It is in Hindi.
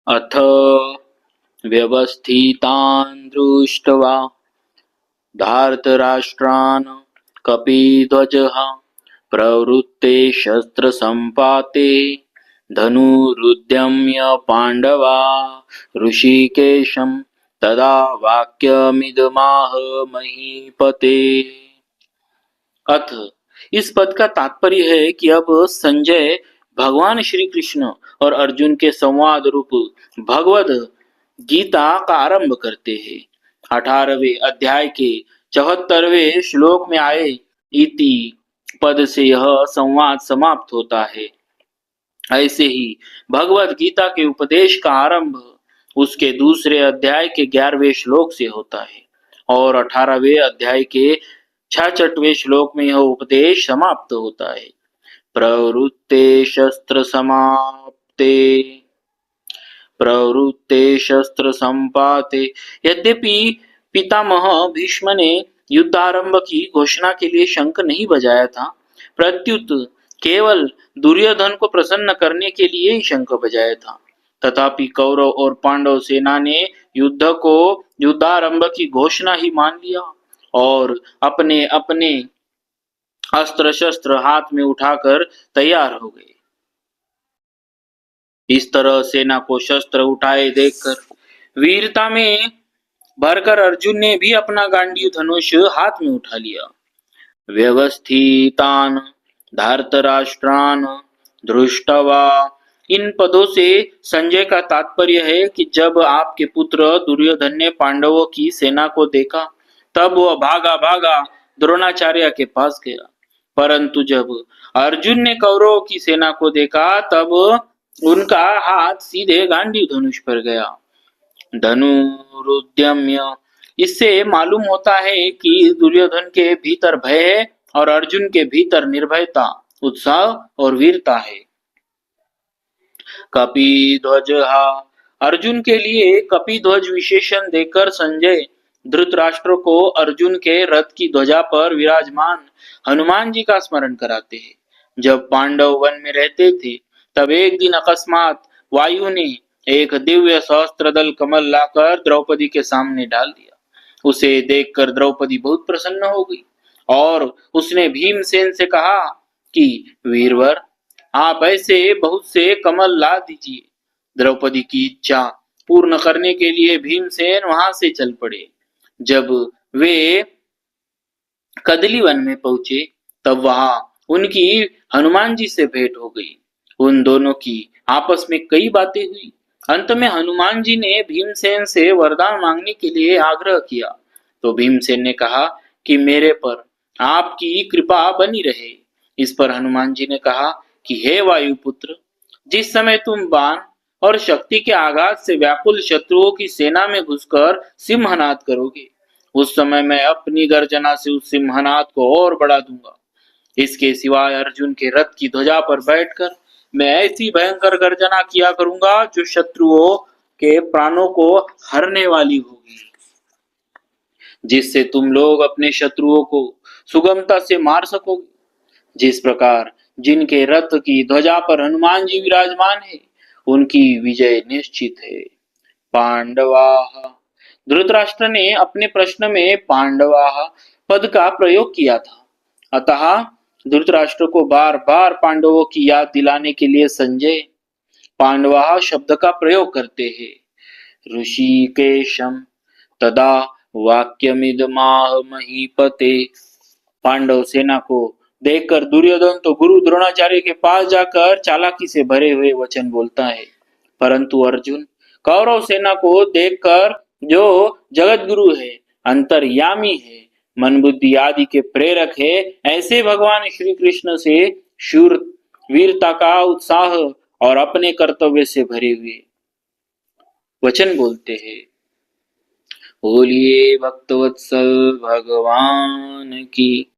अथ व्यवस्थितान् दृष्ट्वा धार्तराष्ट्रान् कपिध्वजः प्रवृत्ते शस्त्रसम्पाते धनुरुद्यम्य पाण्डवा ऋषिकेशं तदा वाक्यमिदमाह महीपते। अथ इस पद का तात्पर्य है कि अब संजय भगवान श्री कृष्ण और अर्जुन के संवाद रूप भगवद गीता का आरंभ करते हैं। 18वें अध्याय के 74वें श्लोक में आए इति पद से यह संवाद समाप्त होता है। ऐसे ही भगवद गीता के उपदेश का आरंभ उसके दूसरे अध्याय के 11वें श्लोक से होता है और 18वें अध्याय के 66वें श्लोक में यह उपदेश समाप्त होता है। प्रवृत्ते शस्त्र संपाते। यद्यपि पितामह भीष्म ने युद्धारंभ की घोषणा के लिए शंख नहीं बजाया था, प्रत्युत केवल दुर्योधन को प्रसन्न करने के लिए ही शंख बजाया था। तथापि कौरव और पांडव सेना ने युद्धारंभ की घोषणा ही मान लिया और अपने अपने अस्त्र शस्त्र हाथ में उठाकर तैयार हो गए। इस तरह सेना को शस्त्र उठाए देखकर वीरता में भरकर अर्जुन ने भी अपना गांडीव धनुष हाथ में उठा लिया। व्यवस्थितान धार्तराष्ट्रान दृष्टवा। इन पदों से संजय का तात्पर्य है कि जब आपके पुत्र दुर्योधन ने पांडवों की सेना को देखा तब वह भागा भागा द्रोणाचार्य के पास गया, परंतु जब अर्जुन ने कौरवों की सेना को देखा तब उनका हाथ सीधे गांडीव धनुष पर गया। धनुरुद्यम्य। इससे मालूम होता है कि दुर्योधन के भीतर भय है और अर्जुन के भीतर निर्भयता, उत्साह और वीरता है। कपिध्वज। अर्जुन के लिए कपिध्वज विशेषण देकर संजय धृतराष्ट्र को अर्जुन के रथ की ध्वजा पर विराजमान हनुमान जी का स्मरण कराते हैं। जब पांडव वन में रहते थे तब एक दिन अकस्मात वायु ने एक दिव्य सहस्त्र दल कमल लाकर द्रौपदी के सामने डाल दिया। उसे देखकर द्रौपदी बहुत प्रसन्न हो गई और उसने भीमसेन से कहा कि वीरवर, आप ऐसे बहुत से कमल ला दीजिए। द्रौपदी की इच्छा पूर्ण करने के लिए भीमसेन वहां से चल पड़े। जब वे कदली वन में पहुंचे तब वहां उनकी हनुमान जी से भेंट हो गई। उन दोनों की आपस में कई बातें हुई। अंत में हनुमान जी ने भीमसेन से वरदान मांगने के लिए आग्रह किया तो भीमसेन ने कहा कि मेरे पर आपकी कृपा बनी रहे। इस पर हनुमान जी ने कहा कि हे वायुपुत्र, जिस समय तुम बाण और शक्ति के आघात से व्याकुल शत्रुओं की सेना में घुसकर सिंहनाद करोगे, उस समय मैं अपनी गर्जना से उस सिंहनाद को और बढ़ा दूंगा। इसके सिवाय अर्जुन के रथ की ध्वजा पर बैठकर मैं ऐसी भयंकर गर्जना किया करूंगा जो शत्रुओं के प्राणों को हरने वाली होगी, जिससे तुम लोग अपने शत्रुओं को सुगमता से मार सकोगे। जिस प्रकार जिनके रथ की ध्वजा पर हनुमान जी विराजमान है, उनकी विजय निश्चित है। पांडवाः। धृतराष्ट्र ने अपने प्रश्न में पांडवाः पद का प्रयोग किया था, अतः धृतराष्ट्र को बार बार पांडवों की याद दिलाने के लिए संजय पांडवाः शब्द का प्रयोग करते हैं। ऋषिकेशम तदा वाक्यमिदमाह महीपते। पांडव सेना को देखकर दुर्योधन तो गुरु द्रोणाचार्य के पास जाकर चालाकी से भरे हुए वचन बोलता है, परंतु अर्जुन कौरव सेना को देखकर जो जगत गुरु है, अंतर्यामी है, मन बुद्धि आदि के प्रेरक है, ऐसे भगवान श्री कृष्ण से शूर वीरता का उत्साह और अपने कर्तव्य से भरे हुए वचन बोलते हैं। बोलिए भक्तवत्सल भगवान की।